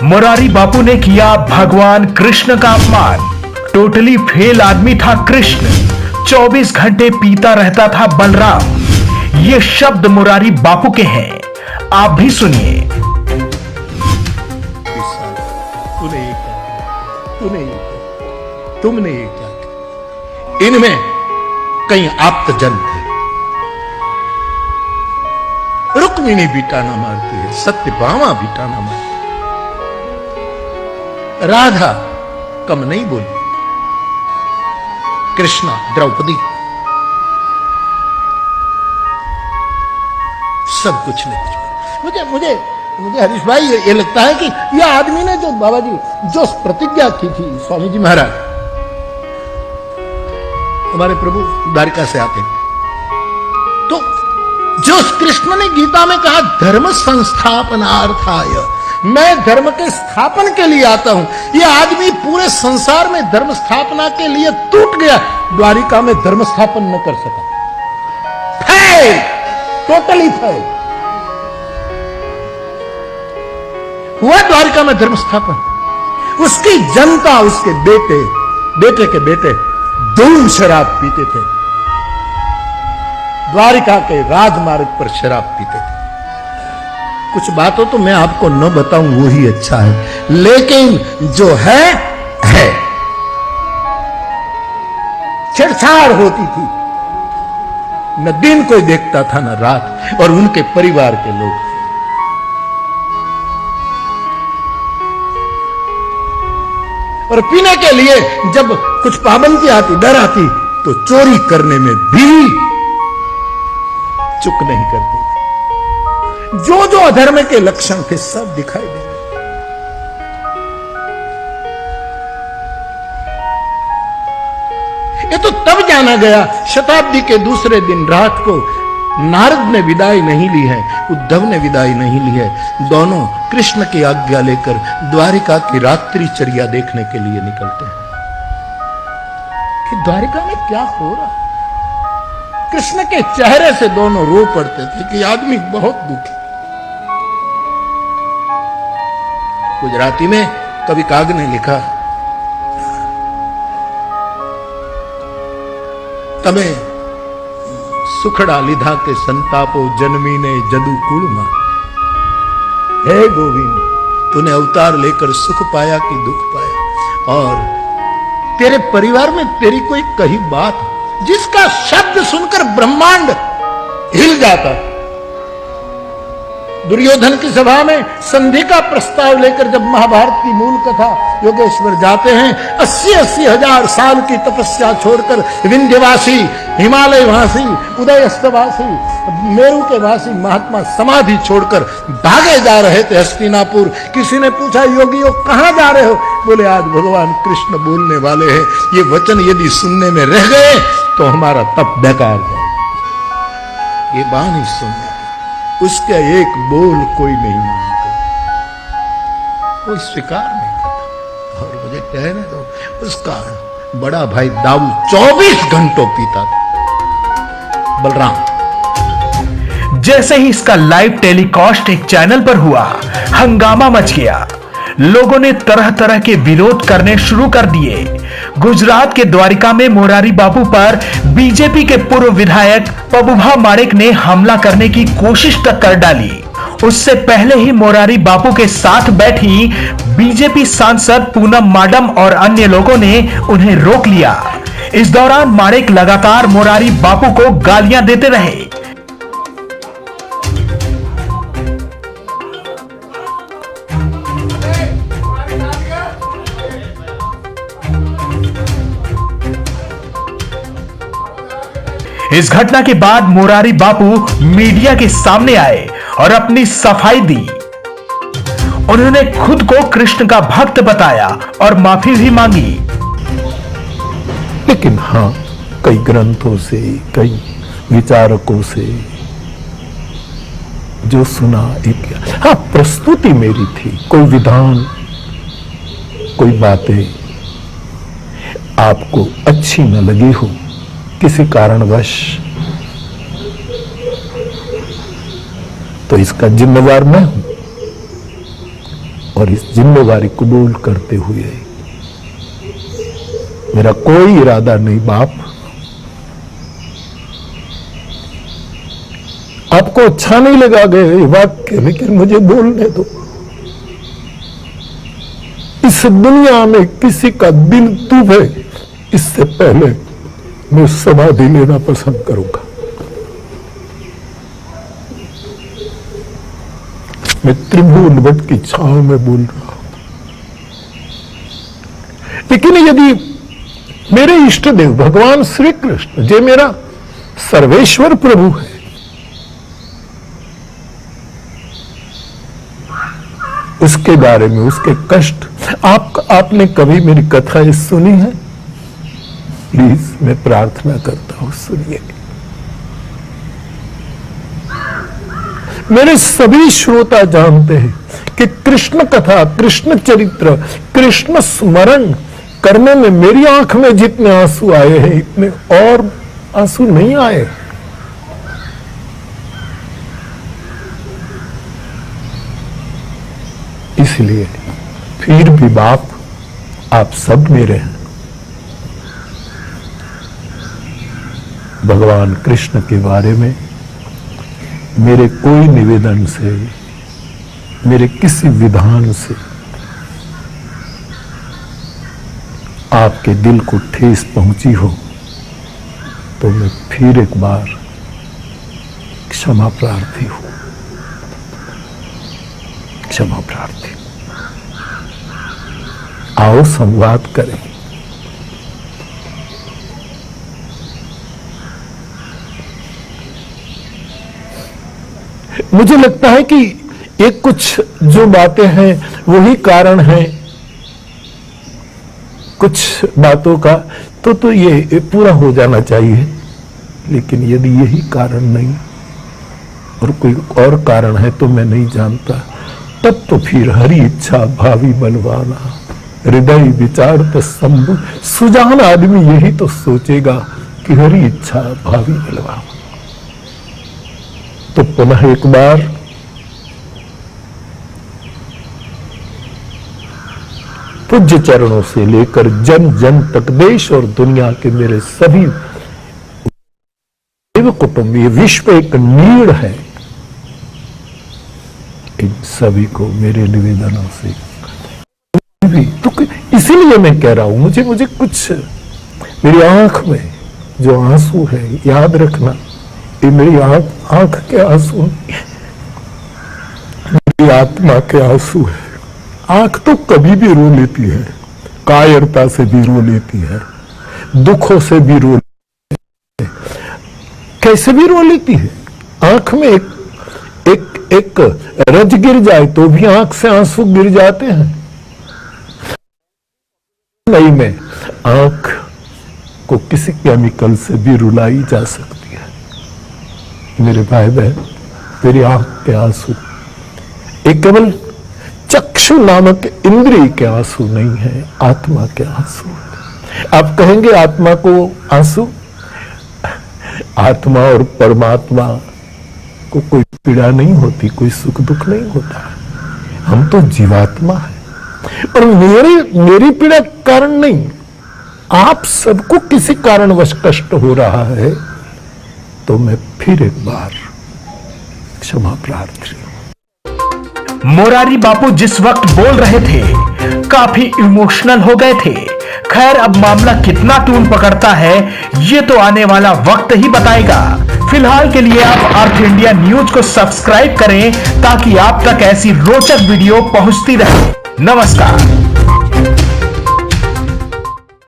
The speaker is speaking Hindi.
मुरारी बापू ने किया भगवान कृष्ण का अपमान। टोटली फेल आदमी था कृष्ण। 24 घंटे पीता रहता था बलराम। ये शब्द मुरारी बापू के हैं, आप भी सुनिए। तुमने ये क्या किया? इनमें कई आप्तजन थे। रुक्मिणी भी टाना मारती है, सत्यभामा भी टाना मारती है, राधा कम नहीं बोली, कृष्णा, द्रौपदी, सब कुछ नहीं कुछ। मुझे मुझे मुझे हरीश भाई ये लगता है कि यह आदमी ने जो बाबा जी जो प्रतिज्ञा की थी, स्वामी जी महाराज हमारे प्रभु द्वारिका से आते हैं, तो जो कृष्ण ने गीता में कहा धर्म संस्थापनार्थाय, मैं धर्म के स्थापन के लिए आता हूं, यह आदमी पूरे संसार में धर्म स्थापना के लिए टूट गया, द्वारिका में धर्म स्थापन न कर सका। फेल, टोटली फेल हुआ द्वारिका में धर्म स्थापन। उसकी जनता, उसके बेटे, बेटे के बेटे धूम शराब पीते थे, द्वारिका के राजमार्ग पर शराब पीते थे। कुछ बातों तो मैं आपको न बताऊं वो ही अच्छा है, लेकिन जो है छेड़छाड़ होती थी, न दिन कोई देखता था न रात, और उनके परिवार के लोग। और पीने के लिए जब कुछ पाबंदी आती, डर आती, तो चोरी करने में भी चुक नहीं करते थे। जो जो अधर्म के लक्षण थे सब दिखाई दे रहे। ये तो तब जाना गया, शताब्दी के दूसरे दिन रात को नारद ने विदाई नहीं ली है, उद्धव ने विदाई नहीं ली है, दोनों कृष्ण की आज्ञा लेकर द्वारिका की रात्रिचर्या देखने के लिए निकलते हैं कि द्वारिका में क्या हो रहा है। कृष्ण के चेहरे से दोनों रो पड़ते थे कि आदमी बहुत दुखी। गुजराती में कवि काग ने लिखा, तमे सुखड़ा लिधा के संतापो जन्मी ने जदू कुलमा, हे गोविंद तूने अवतार लेकर सुख पाया कि दुख पाया, और तेरे परिवार में तेरी कोई कही बात जिसका शब्द सुनकर ब्रह्मांड हिल जाता। दुर्योधन की सभा में संधि का प्रस्ताव लेकर जब महाभारत की मूल कथा योगेश्वर जाते हैं, 80-80 हजार साल की तपस्या छोड़कर विंध्यवासी, हिमालय वासी, उदयस्तवासी, मेरू के वासी महात्मा समाधि छोड़कर भागे जा रहे थे हस्तिनापुर। किसी ने पूछा, योगियों कहां जा रहे हो? बोले, आज भगवान कृष्ण बोलने वाले हैं, ये वचन यदि सुनने में रह गए तो हमारा तप बेकार जाए। ये बाणी सुनने, उसका एक बोल कोई नहीं मानते, कोई स्वीकार नहीं करता। और मुझे कहने दो, उसका बड़ा भाई दाऊ 24 घंटों पीता था, बलराम। जैसे ही इसका लाइव टेलीकास्ट एक चैनल पर हुआ, हंगामा मच गया। लोगों ने तरह तरह के विरोध करने शुरू कर दिए। गुजरात के द्वारिका में मुरारी बापू पर बीजेपी के पूर्व विधायक पबुभा माणेक ने हमला करने की कोशिश तक कर डाली। उससे पहले ही मुरारी बापू के साथ बैठी बीजेपी सांसद पूनम माडम और अन्य लोगों ने उन्हें रोक लिया। इस दौरान माणेक लगातार मुरारी बापू को गालियां देते रहे। इस घटना के बाद मुरारी बापू मीडिया के सामने आए और अपनी सफाई दी। उन्होंने खुद को कृष्ण का भक्त बताया और माफी भी मांगी। लेकिन हां, कई ग्रंथों से, कई विचारकों से जो सुना, एक हाँ प्रस्तुति मेरी थी, कोई विधान, कोई बातें आपको अच्छी न लगी हो किसी कारणवश, तो इसका जिम्मेवार मैं हूं और इस जिम्मेवारी कबूल करते हुए मेरा कोई इरादा नहीं बाप, आपको अच्छा नहीं लगा गए वाक्य, लेकिन मुझे बोलने दो। इस दुनिया में किसी का दिल दुभे इससे पहले मैं समाधि लेना पसंद करूंगा। मैं त्रिभुवन वट की छांव में बोल रहा हूं, लेकिन यदि मेरे इष्ट देव भगवान श्री कृष्ण जो मेरा सर्वेश्वर प्रभु है, उसके बारे में, उसके कष्ट, आपने कभी मेरी कथाएं सुनी है? प्लीज मैं प्रार्थना करता हूं सुनिए। मेरे सभी श्रोता जानते हैं कि कृष्ण कथा, कृष्ण चरित्र, कृष्ण स्मरण करने में मेरी आंख में जितने आंसू आए हैं इतने और आंसू नहीं आए। इसलिए फिर भी बाप, आप सब मेरे हैं। भगवान कृष्ण के बारे में मेरे कोई निवेदन से, मेरे किसी विधान से आपके दिल को ठेस पहुंची हो तो मैं फिर एक बार क्षमा प्रार्थी हूं, क्षमा प्रार्थी। आओ संवाद करें। मुझे लगता है कि ये कुछ जो बातें हैं वही कारण है कुछ बातों का, तो ये पूरा हो जाना चाहिए। लेकिन यदि यही कारण नहीं और कोई और कारण है तो मैं नहीं जानता, तब तो फिर हरि इच्छा भावी बलवाना, हृदय विचार तो संभव, सुजान आदमी यही तो सोचेगा कि हरि इच्छा भावी बलवाना। तो पुनः एक बार पूज्य चरणों से लेकर जन जन तक, देश और दुनिया के मेरे सभी कुटुंब, ये विश्व एक नीड़ है, इन सभी को मेरे निवेदनों से भी, तो इसीलिए मैं कह रहा हूं, मुझे कुछ मेरी आंख में जो आंसू है, याद रखना ये मेरी आंख के आंसू, मेरी आत्मा के आंसू है। आंख तो कभी भी रो लेती है, कायरता से भी रो लेती है, दुखों से भी रो लेती है, कैसे भी रो लेती है। आंख में एक रज गिर जाए तो भी आंख से आंसू गिर जाते हैं। नहीं, में आंख को किसी केमिकल से भी रुलाई जा सकती है। मेरे भाई बहन, तेरी आंख के आंसू एक केवल चक्षु नामक इंद्रिय के आंसू नहीं है, आत्मा के आंसू है। आप कहेंगे आत्मा को आंसू, आत्मा और परमात्मा को कोई पीड़ा नहीं होती, कोई सुख दुख नहीं होता। हम तो जीवात्मा है और मेरी पीड़ा कारण नहीं, आप सबको किसी कारणवश कष्ट हो रहा है तो मैं फिर एक बार क्षमा प्रार्थी हूं। मोरारी बापू जिस वक्त बोल रहे थे काफी इमोशनल हो गए थे। खैर, अब मामला कितना टून पकड़ता है ये तो आने वाला वक्त ही बताएगा। फिलहाल के लिए आप अर्थ इंडिया न्यूज को सब्सक्राइब करें ताकि आप तक ऐसी रोचक वीडियो पहुंचती रहे। नमस्कार।